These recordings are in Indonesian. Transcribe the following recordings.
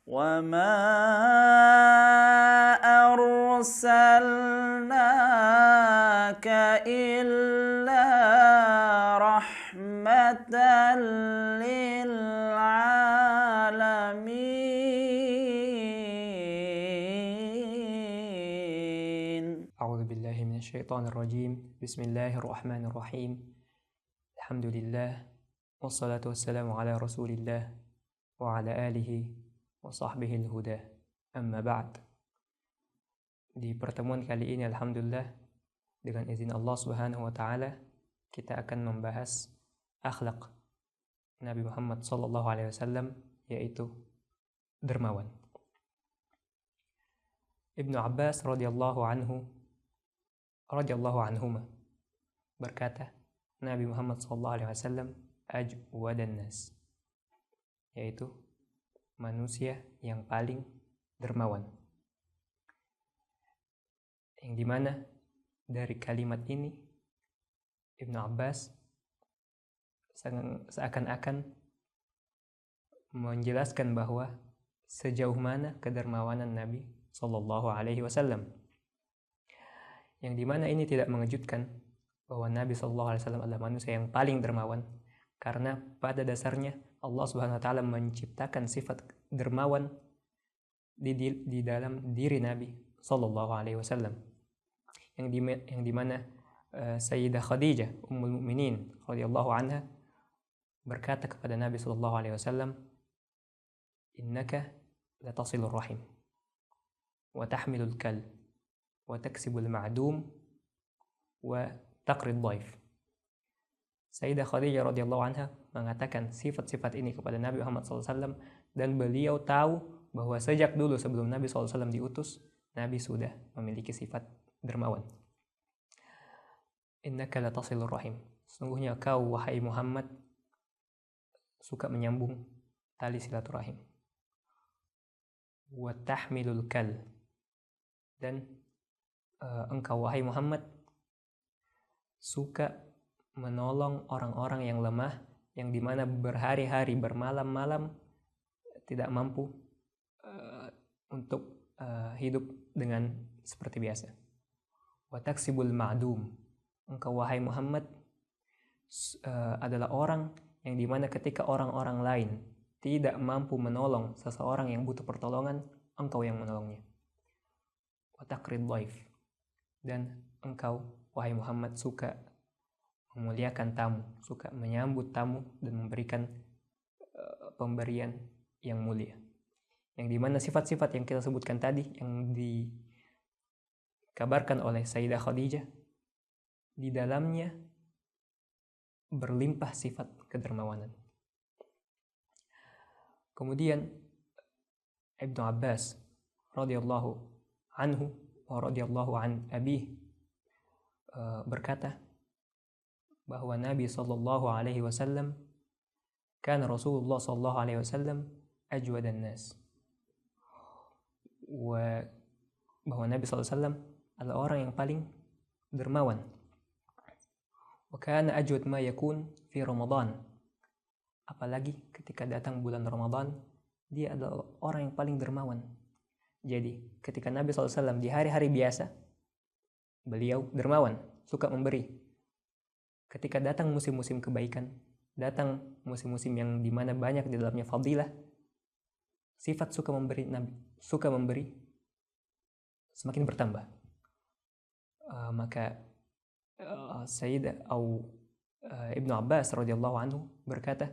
وما أرسلناك إلا رحمة للعالمين. أعوذ بالله من الشيطان الرجيم. بسم الله الرحمن الرحيم. الحمد لله والصلاة والسلام على رسول الله وعلى آله وصحبه الهدى. Amma ba'd. Di pertemuan kali ini alhamdulillah dengan izin Allah Subhanahu wa taala kita akan membahas akhlak Nabi Muhammad sallallahu alaihi wasallam, yaitu dermawan. Ibnu Abbas radhiyallahu anhuma berkata, Nabi Muhammad sallallahu alaihi wasallam ajwadan nas, yaitu manusia yang paling dermawan. Yang dimana dari kalimat ini Ibnu Abbas seakan-akan menjelaskan bahwa sejauh mana kedermawanan Nabi Sallallahu Alaihi Wasallam. Yang dimana ini tidak mengejutkan bahwa Nabi Sallallahu Alaihi Wasallam adalah manusia yang paling dermawan, karena pada dasarnya Allah Subhanahu Wa Taala menciptakan sifat dermawan di dalam diri Nabi Sallallahu Alaihi Wasallam, yang dimana Sayyidah Khadijah Ummul Mukminin radhiyallahu anha berkata kepada Nabi Sallallahu Alaihi Wasallam, innaka latasilur rahim wa tahmilul kal wa taksibul ma'dum wa taqrid dhaif. Sayyidah Khadijah radhiyallahu anha mengatakan sifat-sifat ini kepada Nabi Muhammad SAW, dan beliau tahu bahwa sejak dulu sebelum Nabi SAW diutus, Nabi sudah memiliki sifat dermawan. Innaka latasilur rahim, sesungguhnya kau wahai Muhammad suka menyambung tali silaturahim. Wa tahmilul kal, dan engkau wahai Muhammad suka menolong orang-orang yang lemah, yang dimana berhari-hari bermalam-malam tidak mampu untuk hidup dengan seperti biasa. Wa taksibul ma'dum, engkau wahai Muhammad adalah orang yang dimana ketika orang-orang lain tidak mampu menolong seseorang yang butuh pertolongan, engkau yang menolongnya. Wa taqrid dhaif, dan engkau wahai Muhammad suka memuliakan tamu, suka menyambut tamu dan memberikan pemberian yang mulia. Yang dimana sifat-sifat yang kita sebutkan tadi, yang dikabarkan oleh Sayyidah Khadijah, di dalamnya berlimpah sifat kedermawanan. Kemudian Ibnu Abbas radhiyallahu anhu wa radhiyallahu an abih berkata bahwa Nabi sallallahu alaihi wasallam kan Rasulullah sallallahu alaihi wasallam ajwadan nas, bahwa Nabi sallallahu alaihi wasallam adalah orang yang paling dermawan. Wa kana ajwad ma yakun fi Ramadan, apalagi ketika datang bulan Ramadan, dia adalah orang yang paling dermawan. Jadi ketika Nabi sallallahu alaihi wasallam di hari-hari biasa, beliau dermawan, suka memberi. Ketika datang musim-musim kebaikan, datang musim-musim yang dimana banyak di dalamnya fadilah, sifat suka memberi Nabi, suka memberi semakin bertambah. Maka Sayyidah Ibnu Abbas radhiyallahu anhu berkata,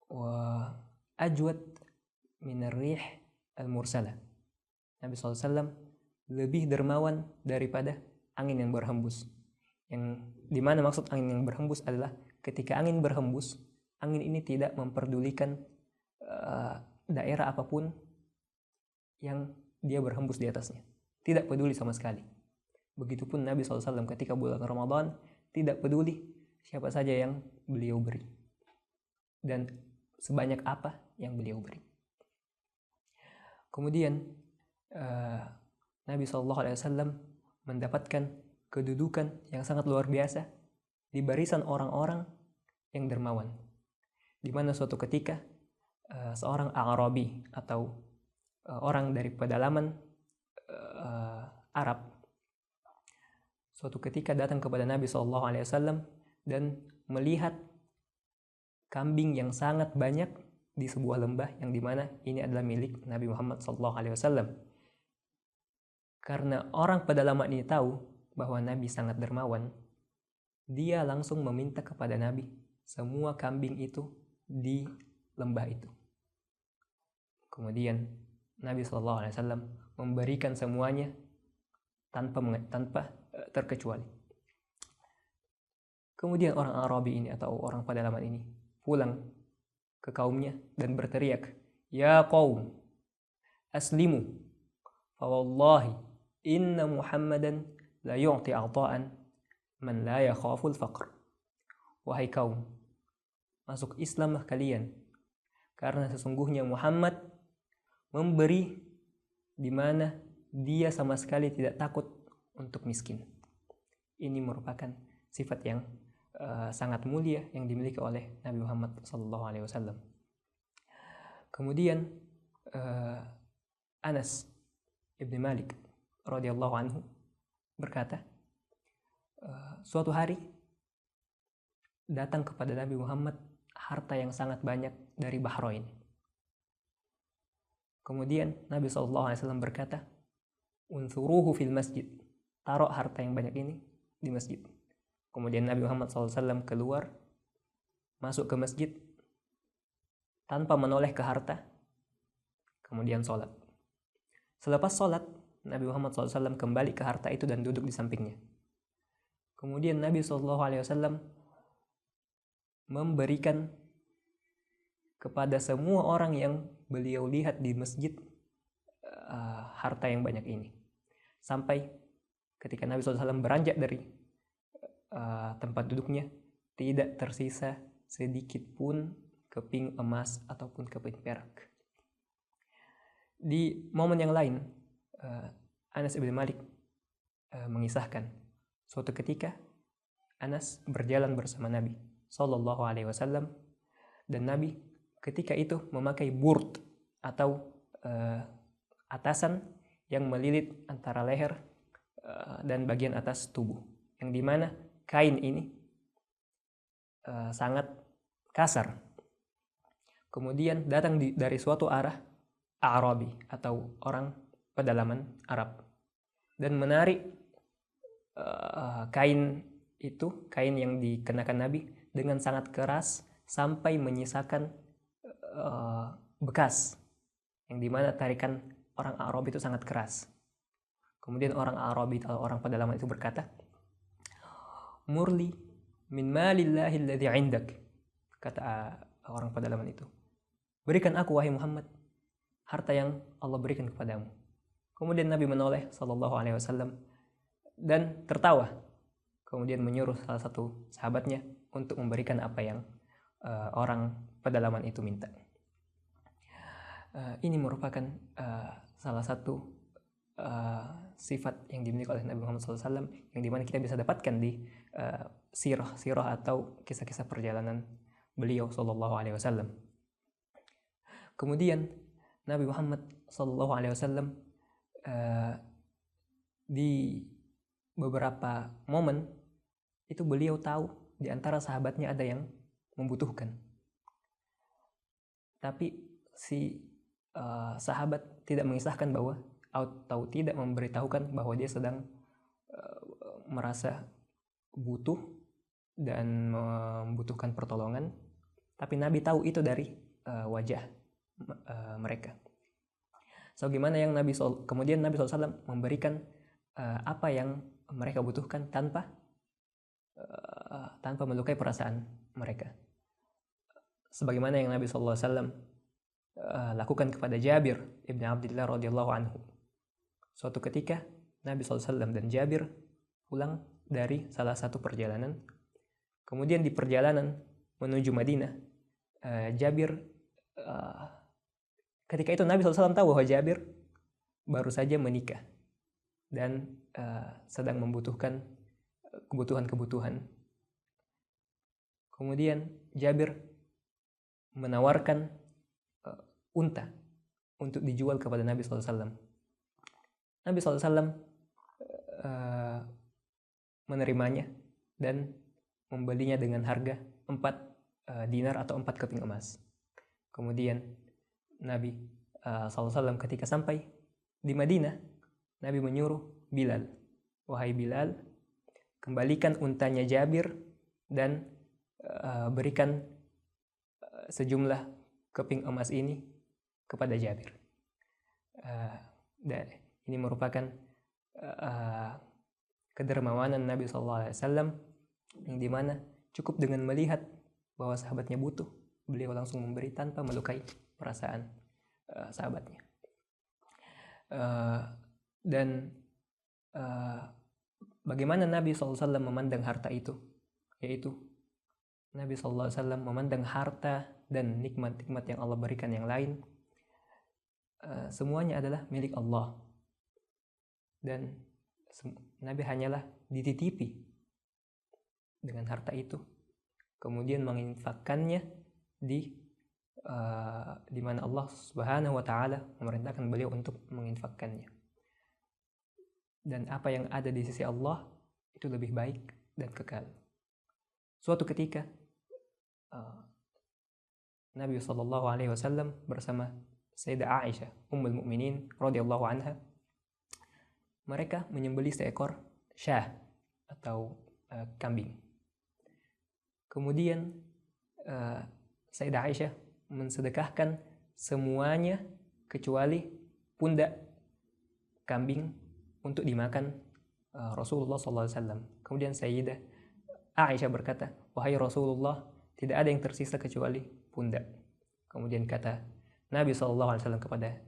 wa ajwad min ar-rih al-mursalah, Nabi SAW lebih dermawan daripada angin yang berhembus. Yang dimana maksud angin yang berhembus adalah ketika angin berhembus, angin ini tidak memperdulikan daerah apapun yang dia berhembus di atasnya, tidak peduli sama sekali. Begitupun Nabi SAW ketika bulan Ramadan, tidak peduli siapa saja yang beliau beri dan sebanyak apa yang beliau beri. Kemudian Nabi SAW mendapatkan kedudukan yang sangat luar biasa di barisan orang-orang yang dermawan, di mana suatu ketika seorang Arabi atau orang dari pedalaman Arab suatu ketika datang kepada Nabi SAW dan melihat kambing yang sangat banyak di sebuah lembah yang dimana ini adalah milik Nabi Muhammad SAW. Karena orang pedalaman ini tahu bahwa Nabi sangat dermawan, dia langsung meminta kepada Nabi semua kambing itu di lembah itu. Kemudian Nabi SAW memberikan semuanya tanpa terkecuali. Kemudian orang Arabi ini atau orang pedalaman ini pulang ke kaumnya dan berteriak, "Ya qaum, aslimu, fa wallahi inna Muhammadan la yu'ti a'ta'an man la yakhaful faqr." Wahai kaum, masuk Islamlah kalian, karena sesungguhnya Muhammad memberi di mana dia sama sekali tidak takut untuk miskin. Ini merupakan sifat yang sangat mulia yang dimiliki oleh Nabi Muhammad SAW. Kemudian Anas ibn Malik radhiyallahu anhu berkata, suatu hari datang kepada Nabi Muhammad harta yang sangat banyak dari Bahrain. Kemudian Nabi SAW berkata, "Unsuruhu fil masjid." Taruh harta yang banyak ini di masjid. Kemudian Nabi Muhammad SAW keluar, masuk ke masjid, tanpa menoleh ke harta, kemudian sholat. Selepas sholat, Nabi Muhammad SAW kembali ke harta itu dan duduk di sampingnya. Kemudian Nabi SAW memberikan kepada semua orang yang beliau lihat di masjid harta yang banyak ini. Sampai ketika Nabi SAW beranjak dari tempat duduknya, tidak tersisa sedikit pun keping emas ataupun keping perak. Di momen yang lain, Anas bin Malik mengisahkan suatu ketika Anas berjalan bersama Nabi SAW, dan Nabi ketika itu memakai burd atau atasan yang melilit antara leher dan bagian atas tubuh, yang dimana kain ini sangat kasar. Kemudian datang dari suatu arah Arabi atau orang pedalaman Arab dan menarik kain yang dikenakan Nabi dengan sangat keras sampai menyisakan bekas, yang dimana tarikan orang Arabi itu sangat keras. Kemudian orang Arabi atau orang pedalaman itu berkata, "Murli min malillahi alladhi 'indak." Kata orang pedalaman itu, "Berikan aku wahai Muhammad harta yang Allah berikan kepadamu." Kemudian Nabi menoleh SAW dan tertawa. Kemudian menyuruh salah satu sahabatnya untuk memberikan apa yang orang pedalaman itu minta. Ini merupakan salah satu sifat yang dimiliki oleh Nabi Muhammad SAW, yang dimana kita bisa dapatkan di sirah atau kisah-kisah perjalanan beliau SAW. Kemudian Nabi Muhammad SAW di beberapa momen itu beliau tahu di antara sahabatnya ada yang membutuhkan, tapi si sahabat tidak mengisahkan bahwa atau tidak memberitahukan bahwa dia sedang merasa butuh dan membutuhkan pertolongan, tapi Nabi tahu itu dari wajah mereka. Sebagaimana yang kemudian Nabi SAW memberikan apa yang mereka butuhkan tanpa melukai perasaan mereka. Sebagaimana yang Nabi SAW lakukan kepada Jabir ibn Abdullah radhiyallahu anhu. Suatu ketika Nabi SAW dan Jabir pulang dari salah satu perjalanan. Kemudian di perjalanan menuju Madinah, Jabir ketika itu Nabi SAW tahu bahwa Jabir baru saja menikah dan sedang membutuhkan kebutuhan. Kemudian Jabir menawarkan unta untuk dijual kepada Nabi SAW. Nabi SAW menerimanya dan membelinya dengan harga 4 dinar atau 4 keping emas. Kemudian Nabi SAW ketika sampai di Madinah, Nabi menyuruh Bilal, wahai Bilal, kembalikan untanya Jabir dan berikan sejumlah keping emas ini kepada Jabir. Dan ini merupakan kedermawanan Nabi SAW, yang dimana cukup dengan melihat bahwa sahabatnya butuh, beliau langsung memberi tanpa melukai perasaan sahabatnya. Dan bagaimana Nabi SAW memandang harta itu, yaitu Nabi SAW memandang harta dan nikmat-nikmat yang Allah berikan yang lain, semuanya adalah milik Allah, dan Nabi hanyalah dititipi dengan harta itu, kemudian menginfakkannya di mana Allah Subhanahu wa Ta'ala memerintahkan beliau untuk menginfakkannya. Dan apa yang ada di sisi Allah itu lebih baik dan kekal. Suatu ketika Nabi SAW bersama Sayyidah Aisyah Ummul Mukminin radhiyallahu anha, mereka menyembelih seekor syah atau kambing. Kemudian Sayyidah Aisyah mensedekahkan semuanya kecuali pundak kambing untuk dimakan Rasulullah SAW. Kemudian Sayyidah Aisyah berkata, wahai Rasulullah, tidak ada yang tersisa kecuali pundak. Kemudian kata Nabi SAW kepada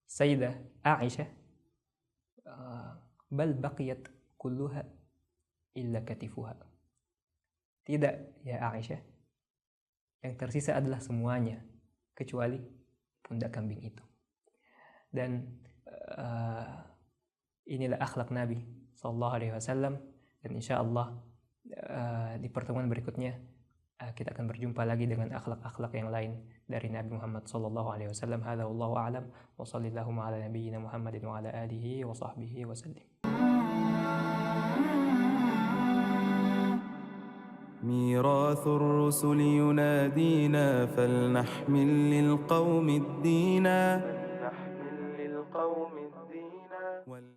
Sayyidah Aisyah, bal baqiyat kulluha illa katifuha. Tidak ya Aisyah, yang tersisa adalah semuanya kecuali pundak kambing itu. Dan inilah akhlak Nabi SAW. Dan insya Allah di pertemuan berikutnya kita akan berjumpa lagi dengan akhlak-akhlak yang lain dari Nabi Muhammad SAW. Hadza wallahu a'lam wa sallallahu ala nabiyyina Muhammadin wa ala alihi wa sahbihi wa sallim. ميراث الرسل ينادينا فلنحمل للقوم الدينا